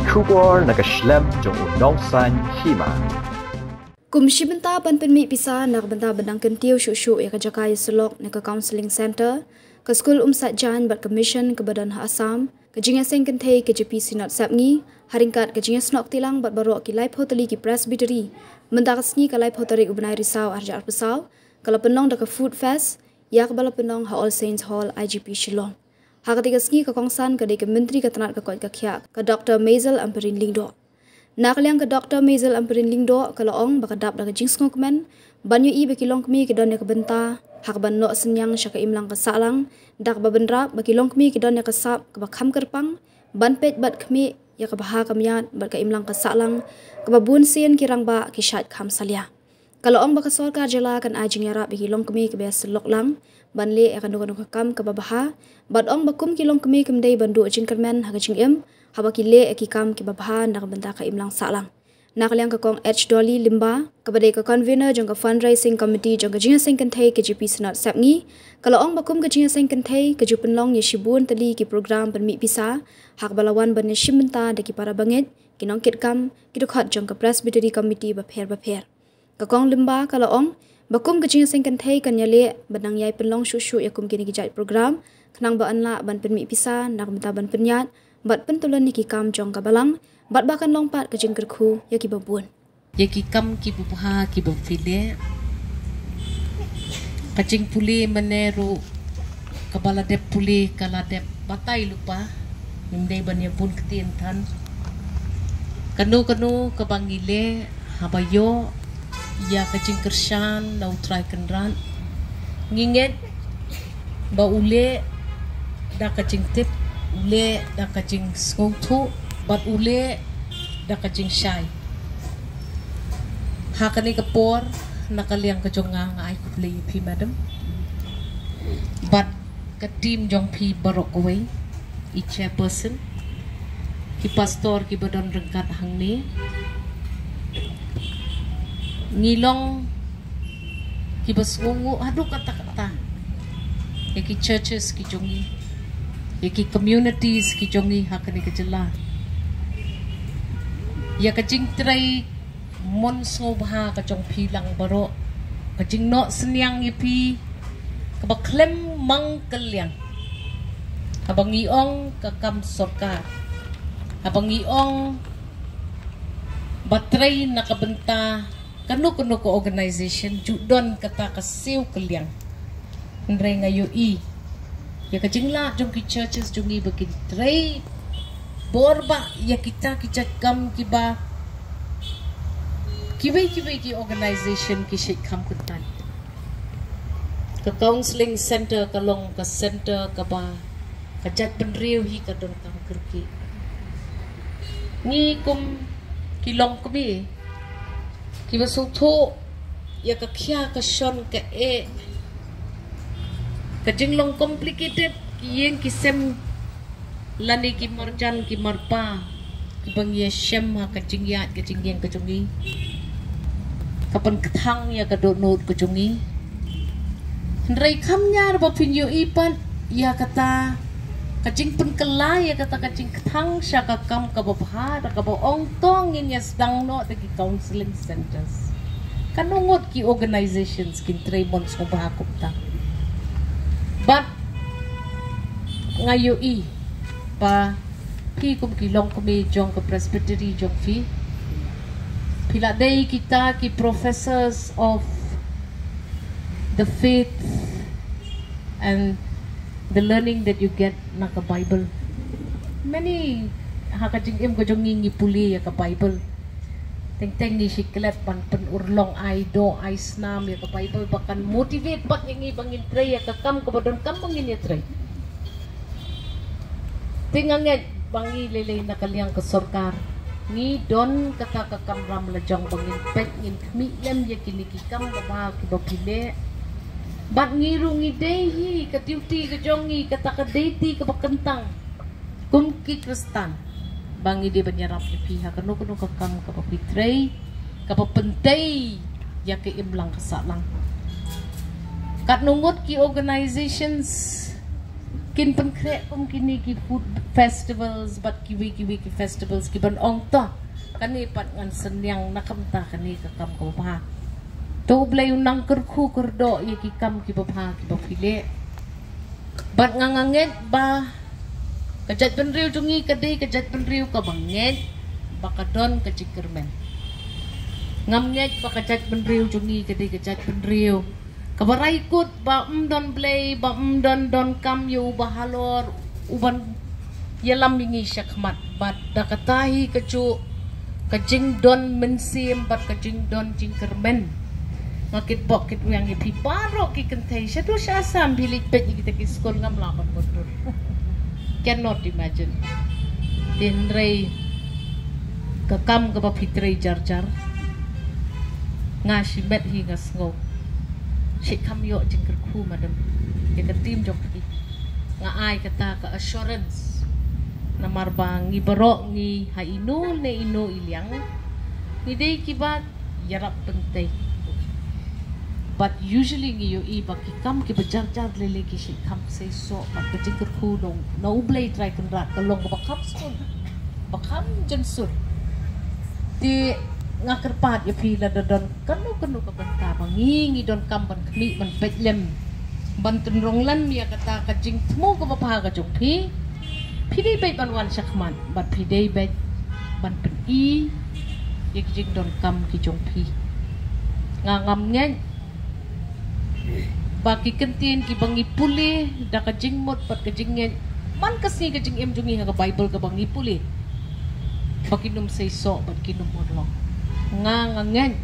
Kubor nakaslem jong unongsan hima. Kumshi benta ban penmi pisa nak benta benang kentiu syuk-syuk ya ke Jakarta Selok nak ke counseling center ke skul Umsat Jan bat commission ke Badan Hak Asam ke jinga seng kentai ke JP Sinat Sapngi haringkat ke jinga snok tilang bat barok ki live hoteli ki presbytery mendak sngi ke live hoteli Ubnai Risau Arja Pesau kalau penong dak ke food fest ya ke bala penong ha All Saints Hall IGP Shillong ha ketiga sngi ke kongsan ke dek menteri ke tenat ke kot ke khia ke Dr. Maisel Amperin Lingdo nak liang ke Dr. Maisel Amperin Lingdo kalau ong bakadap dak jing snok men banyu i beki long kemi ke don ke benta hak ban no senyang syaka imlang ke salang dak babendra beki long kemi ke don ke sap ke bakham kerpang ban pet bat kemi ya ke baha kamiat bat ke imlang ke salang ke babun sien kirang ba ki syat kham salia kalau ong baka sorkar jela kan ajing yarap beki long kemi ke bias lok lang ban le akan dokon ke kam ke babaha bat ong bakum ki long kemi kemdai bandu jing kermen hak jing em habaki le ki kam ki babaha nak benta ke imlang salang nak liang ke kong H Dolly Limba kepada ke convener jong ke fundraising committee jong ke jinga seng kentai ke JP Senat Sapngi kalau ong bakum ke jinga seng kentai ke jupen long ye shibun tali ki program penmi pisa hak balawan ban shimenta de ki para bangit ki nong kit kam ki dokhat jong ke presbytery committee bapher ke kong Limba kalau ong bakum ke jinga seng kentai kan yale benang yai penlong syushu yakum kini ki jait program kenang ba anla ban penmi pisa nak benta ban penyat bat pentulan ni ki kam jong ke balang bat bahkan lompat ke jengker ku ya ki babun ya ki kam ki buha ki bafile kacing puli meneru kepala dep puli kala dep batai lupa mindai banya pun ketintan kanu kebangile habayo ya kacing kershan lau try kendran nginget ba ule da kacing tip ule da kacing skongtu bat ule da kacing syai hakani kapor nakaliang kajonga nga ay kuplay pi madam bat ka team jong pi barok away i chairperson ki pastor ki badon rengkat hangni ngilong ki basngungu aduh kata-kata ya ki churches ki jongi ya ki communities ki jongi hakani kejela ya kajing tray mon ngobha kajong pilang baro kajing no senyang ipi kabaklem mangkelyang habang iong kakam sorkar habang iong batray nakabenta kanu ko organization judon kata kasiw kelyang ndre ngayo i ya kajing la jong ki churches jongi bakin tray borba ya kita kam kiba kibai ki organization ki shik kam kutan ke counseling center kalong ke center ka ba kajat penriu hi ka don kam kerki ni kum kilong kami kiba sutho ya ka khya ka shon ka e ka jinglong complicated ki yeng ki sem lani ki marjan ki marpa ki bangye shem ha ka jingyat ka jingyang ka jungi kapan ketang ya ka donut ka jungi ndrai kamnya ba pinyo ipan ya kata ka jing penkela ya kata ka jing ketang sya ka kam ka babha ka ba ong tong in ya sedang no the counseling centers kanungot ki organizations kin tremon so ba ta but ngayo i pa pi kum kilong kami jong ke presbytery jong fi pila day kita ki professors of the faith and the learning that you get na ka Bible many hakajing im ko jong ngi puli ya ka Bible teng ni siklet pan urlong ay do ay snam ya ka Bible bakan motivate bat ngi bangin tray ya ka kam ka badon kam bangin ya tray tinganget bangi lele nakaliang ke sorkar ni don kata ka kamram lejong bangin pet ngin kmi lem ya kini kikam ba ki bapile bat ngirungi dehi ka duty ka jongi kata ka deity ka bakentang kum ki kristan bangi de banyarap ni pihak kanu ka kam ka papitray ka papentay ya ke imlang kasalang kat nungot ki organizations kin pengkre kum kini ki food festivals bat kiwi ki festivals ki ban ong to kani pat ngan senyang nakamta kani kakam ko pa to blay unang kerku kerdo ye ki kam ki bapha ki bapile bat nganganget ba kajat penriu jungi kadai kajat penriu ka banget bakadon ka cikermen ngamnget ba kajat penriu jungi kadai kajat penriu kabaraikut ba don blay ba don kam yu bahalor uban yalam bingi syakmat bat dakatahi kecu kajing don mensim bat kajing don jingkermen ngakit bokit yang ipi paro ki kentai syadu syasam bilik pet kita ki skol ngam lapan bodur cannot imagine tinrei kakam ka papitrei jar ngashi met hi ngasngau shikam yo jingkerku madam ya ketim jok ki nga ai kata ka assurance na marbang ngibaro ngi hainu ne ino ilyang ni dei kibat yarap pentai but usually ngi yo i bakikam ki bejar-jar lele ki shikam say so pat kejingker kudong na ublay try kenrat kalong bakap sun bakam jensur di ngakerpat ya pila dadon kanu ka banta bangingi don kamban kmi man petlem bantun ronglan mia kata kajing tmu ko bapa ka jongpi pidei bai banwan syakman bat pidei bai ban pen i ye kajing don kam ki jongpi ngangam ngen baki kentin ki bangi puli da kajing mot bat kajing ngen man kasi kajing em jungi ha ka bible ka bangi puli bakinum say so bat kinum modlong ngangangen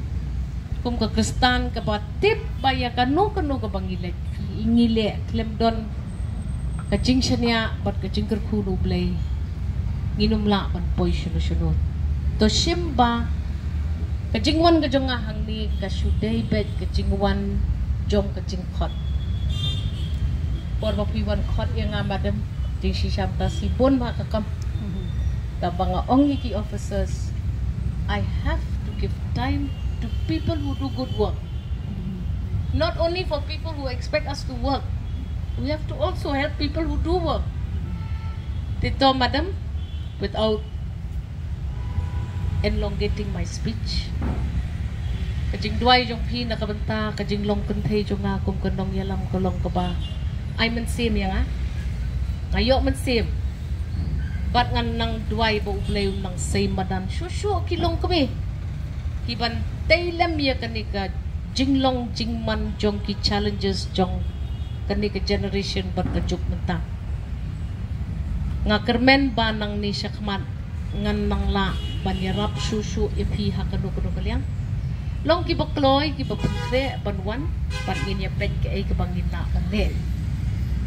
kum ka kristan ka batip baya kanu ka bangile ingile klemdon kajing syania bat kajing kerkunu blay nginum la ban poy syunu to simba kajing wan ka jonga hangni ka sudai bet kajing wan jom kajing khot por bapi wan khot yang madam di sisam ta sibon ma kakam ta banga ong ki officers I have to give time to people who do good work. Not only for people who expect us to work, we have to also help people who do work. Tito, madam, without elongating my speech, kajing duay jong pi nakabanta, kajing long kentay jong nga kum kanong yalam kalong ka ba. Ay mensim yang ngayo mensim. Bat ngan nang duay ba ublay nang say madan shushu kilong kami. Kiban taylam ya kanika jinglong jingman jong ki challenges jong kanika generation bat kajuk mentang nga kermen banang ni syakman ngan nang la banyarap susu ipi hakanu kuno kaliang long ki bakloy ki bapentre banwan pat nginya pet ke ay kabangin na kanle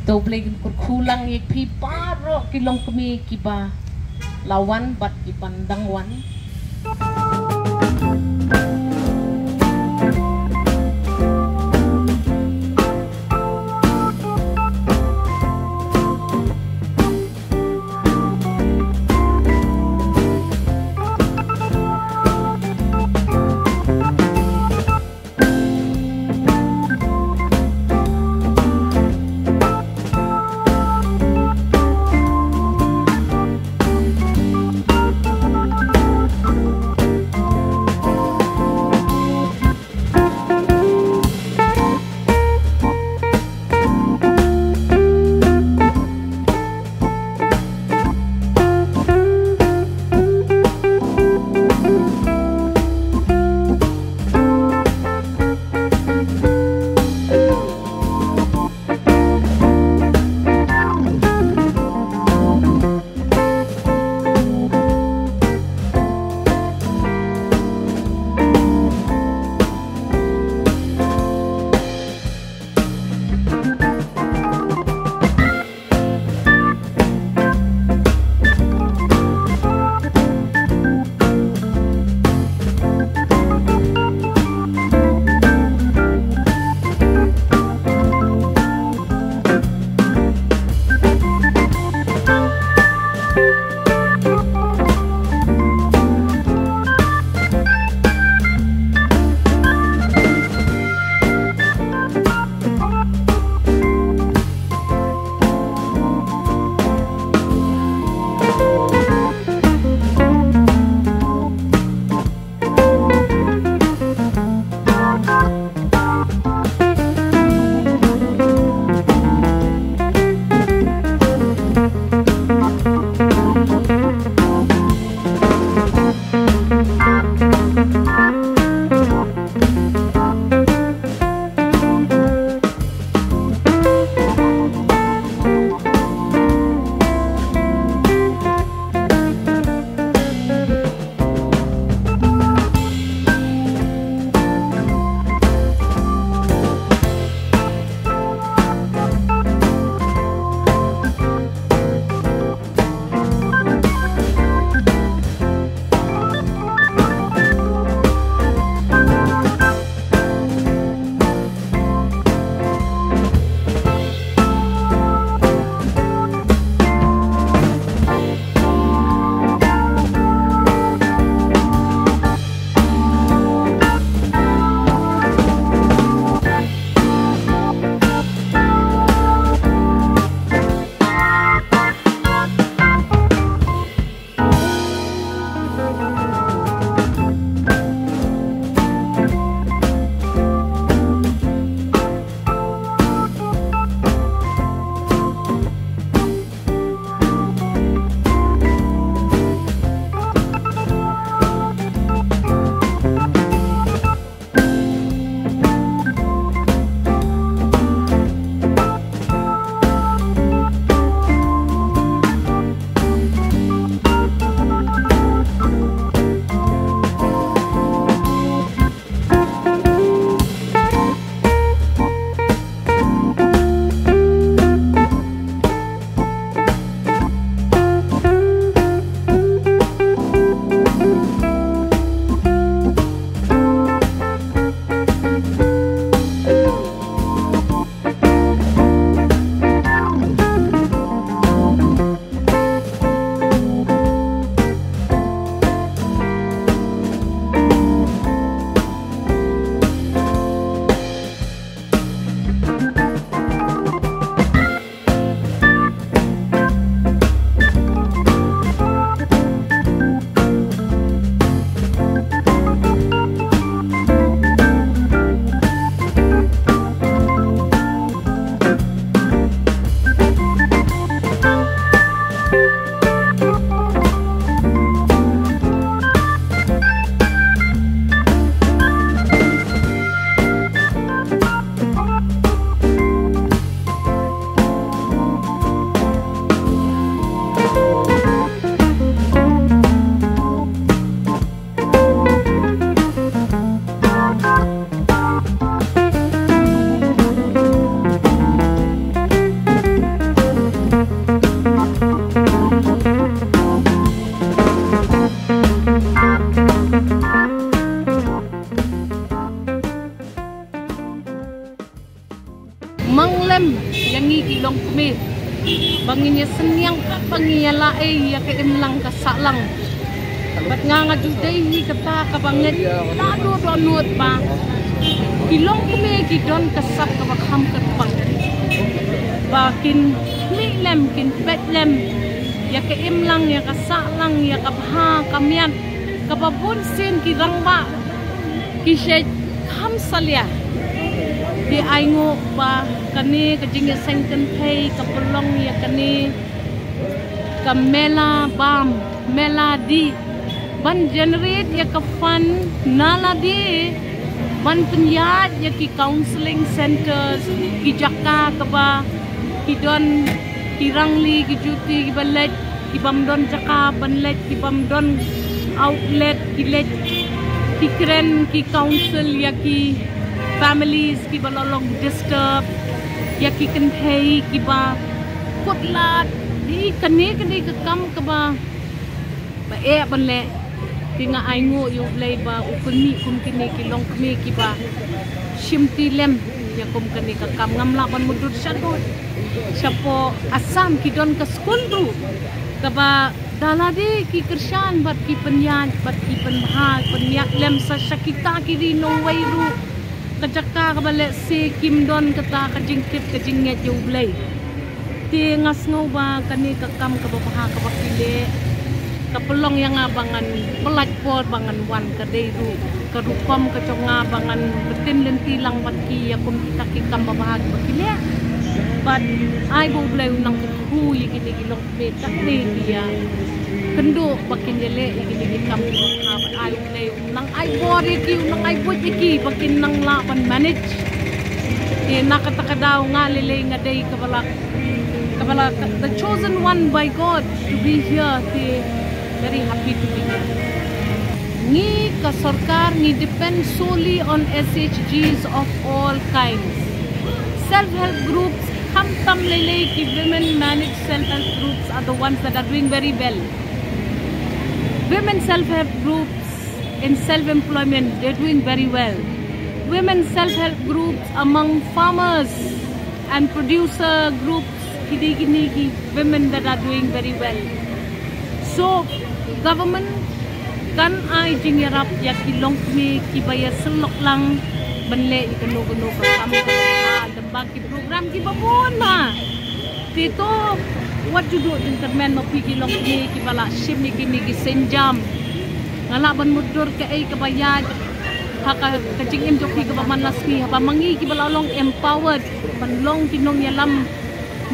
doble gin kurkulang ipi paro kilong kami kiba lawan bat ipandangwan ini senyang pangiala ya ke imlang ka salang bat nga judai hi kata ka banget lado donut ba kilong kumi kidon kasap ka bakham ka pang bakin milem kin petlem ya ke imlang ya ka salang ya ka bha kamian ka babun sin ki rangba ki she kham salia di aingo ba kani kajing sengken thei kapolong ya kani kamela bam meladi ban generate ya kafan naladi ban penyat ya ki counseling centers ki jaka kaba ki don ki rangli ki juti ki balet ki bamdon jaka banlet ki bamdon outlet ki let ki kren ki counsel ya ki families ki balolong disturb ya ki kenthei ki ba kutlat di kani ke kam ka ba banle tinga aingo yu blai ba ukuni kum kini ki long kami ki ba shimti lem ya kum kani ka kam ngamla ban mudur shadot chapo asam ki don ka school ru ka ba dalade ki kershan bat ki penyan bat ki penha penyak lem sa shakita ki ri no wai ru kajaka kabalik si Kim Don kata kajingkit kajinget yung blay ti ngas ngau ba kani kakam kababaha kabakili kapelong yang abangan pelajpor bangan wan kadeiru karupam kaconga bangan betin lentilang batki yakum kita kikam babaha kabakili but ay bo blay unang kuhu yikini gilong beta ni dia kendo bakin jele igini kikam kabat ay blay nang ay bori ki nang ay bot iki bakin nang laban manage e nakataka daw nga lele nga day kabala the chosen one by God to be here te very happy to be here ngi ka sarkar ngi depend solely on SHGs of all kinds self-help groups tam lele ki women managed self-help groups are the ones that are doing very well. Women self-help groups in self-employment, they're doing very well. Women self-help groups among farmers and producer groups, women that are doing very well. So, government kan ay jingyarap ya kilong kami kibaya selok lang banle ikano-gano ka kami dambag ki program ki babon ma. Dito what to do intermen mapigilong kami kibala shim ni kini gisenjam ngalaban mudur ka ay kabayad haka kajing im joki ka manlasmi haba mangi kibala long empowered panlong tinong yalam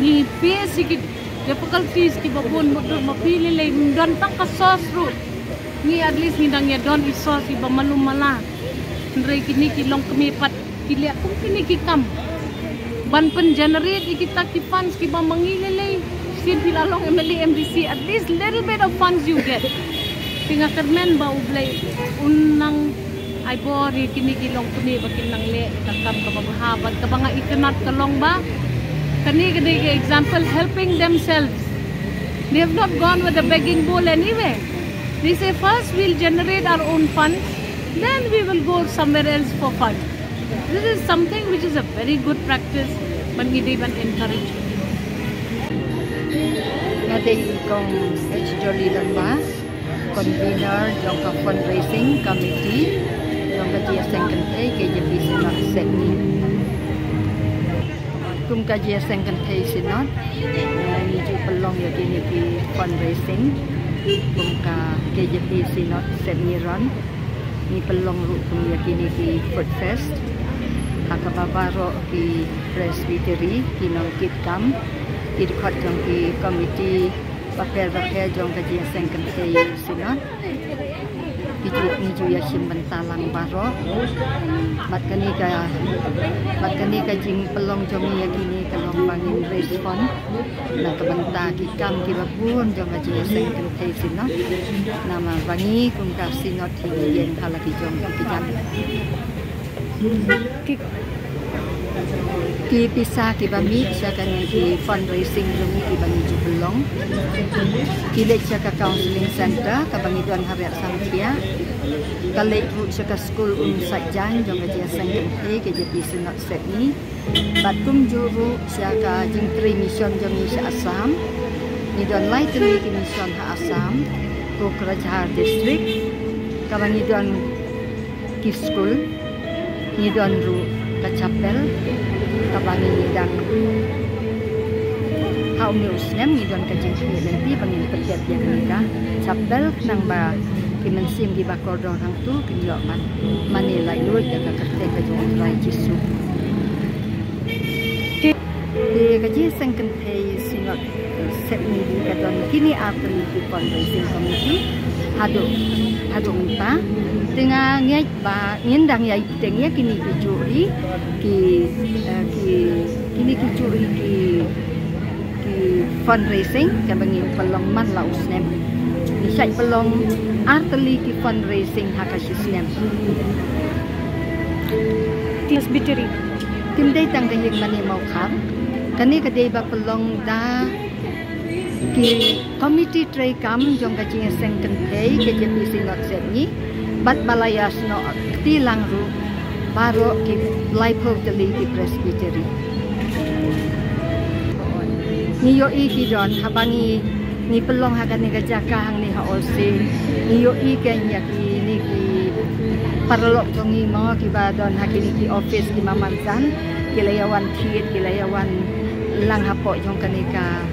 ni pesi ki difficulties ki babon mudur mapili lay don tang kasos ru ni at least ni dang ya don isos iba malumala ndrei kini kilong kami pat kilia kung kini kikam ban pen generate kita ki funds ki ba mangilelay sin pilalong MLA MDC at least little bit of funds you get tinga kermen ba ublay unang ay bori kini kilong kami bakin nang le kakam kababahabat kabanga ikanat kalong ba kani kani example helping themselves they have not gone with a begging bowl anyway. They say first we'll generate our own funds, then we will go somewhere else for fun. This is something which is a very good practice, but we even encourage. Naday kong H. Jolie Lamba, convener ng fundraising committee ng GSN Kantay, KJP Sinot Sydney. Kung GSN Kantay Sinot, medyo palong yung kiniki fundraising. Kung ka KJP Sinot Sydney Run ni pelong ru kung yakini ki Food Fest hakababaro ki presbytery kinong kitkam kirkot jong ki committee papel bakhe jong ka GSN Kantay Sinot Kiju ya simbantalang baro mat kani ka jing pelong jong yakini kalong bangin raise fund na kabanta kikam kibabun jong ka GSN Kantay Sinot nama bangi kung ka Sinot hingyen halaki jong kijam Ki pisah ki bami siakan ki fundraising demi ki bami Jubelong. Ki lek siaka counseling center ka bami Tuan Hariat Sampia. Ka lek ru siaka school Sajjan jong ka jia sengken he ke jepi senot set ni. Batum juru siaka jing 3 mission jong ni sa Assam. Ni Tuan lai teli ki mission ha Assam ko Krajhar district. Ka bami Tuan ki school ni Tuan ru ka chapel kabangi dan hau neusnem ni don kajing nanti pangin pertiap yang nikah chapel nang ba kimensim di bakordo hang tu kinyo man manilai luit daga karte ka jong rai jisu di kaji sengken thei sinot set ni di kadon kini after di fundraising committee hadu minta tengah ngej ba ngindang yai tengnya kini kijuri kini kijuri ki fundraising kan bangin pelong man la usnem ni sai pelong arteli ki fundraising hakasisnem tis biteri tim dai tang ga yeng mani mau kham kani ka dei ba pelong da ki committee tray kam jong ka ching sengken thei ke jepi sinot set ni bat balayas no tilang ru baro ki life of the lady presbytery ni yo I hidon habangi ni pelong hagan ni gajaka hang ni haose ni yo I kenya ki ni ki parlok jongi mo ki badon hakini ki office ki mamansan ki layawan thiet ki layawan lang hapo jong kanika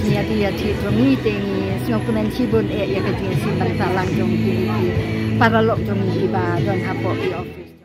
dia jongi tengi snokumen sibun ya ka jinsi bantalang jong ki paralok jong ki badon hapo ki office